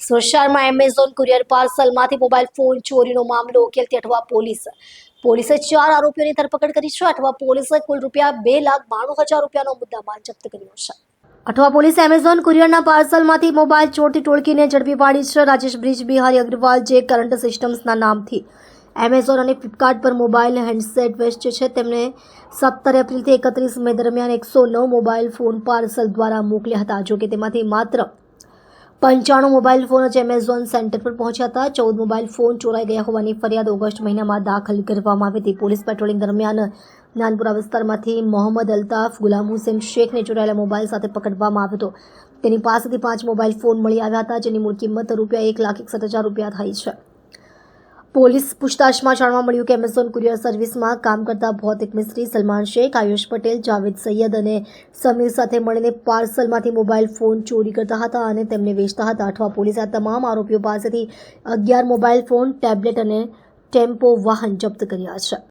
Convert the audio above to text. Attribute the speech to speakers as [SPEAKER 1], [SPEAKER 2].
[SPEAKER 1] Surat Amazon courier પાર્સલમાંથી mobile phone ચોરીનો મામલો ઉકેલતી અઠવા પોલીસે 4 આરોપીઓની ધરપકડ કરી છે. અઠવા પોલીસે કુલ ₹2,92,000 રૂપિયાનો મુદ્દામાલ જપ્ત કર્યો છે. અઠવા પોલીસે એમેઝોન કુરિયરના પાર્સલમાંથી મોબાઈલ ચોરતી ટોળકીને ઝડપી પાડી છે. રાજેશ બ્રિજ બિહારી અગ્રવાલ જે કરંટ સિસ્ટમ્સના નામથી એમેઝોન અને ફ્લિપકાર્ટ પર મોબાઈલ હેન્ડસેટ વેચે છે. તેમણે 17 એપ્રિલથી 31 મે દરમિયાન 109 મોબાઈલ ફોન પાર્સલ દ્વારા મોકલ્યા હતા. જોકે તેમાંથી માત્ર 95 મોબાઈલ ફોન જ એમેઝોન સેન્ટર પર પહોંચ્યા હતા. 14 મોબાઈલ ફોન ચોરાઈ ગયા હોવાની ફરિયાદ ઓગસ્ટ મહિનામાં દાખલ કરવામાં આવી હતી. પોલીસ પેટ્રોલિંગ દરમિયાન નાનપુરા વિસ્તારમાંથી મોહમ્મદ અલ્તાફ ગુલામ હુસેન શેખને ચોરાયેલા મોબાઈલ સાથે પકડવામાં આવ્યો હતો. તેની પાસેથી 5 મોબાઈલ ફોન મળી આવ્યા હતા, જેની મૂળ કિંમત ₹1,61,000 રૂપિયા થઈ છે. પોલીસ પૂછતાછમાં જાણવા મળ્યું કે એમેઝોન કુરિયર સર્વિસમાં કામ કરતા ભૌતિક મિસ્ત્રી સલમાન શેખ, આયુષ પટેલ, જાવેદ સૈયદ અને સમીર સાથે મળીને પાર્સલમાંથી મોબાઈલ ફોન ચોરી કરતા હતા અને તેમને વેચતા હતા. અઠવા પોલીસે આ તમામ આરોપીઓ પાસેથી 11 મોબાઈલ ફોન, ટેબ્લેટ અને ટેમ્પો વાહન જપ્ત કર્યા છે.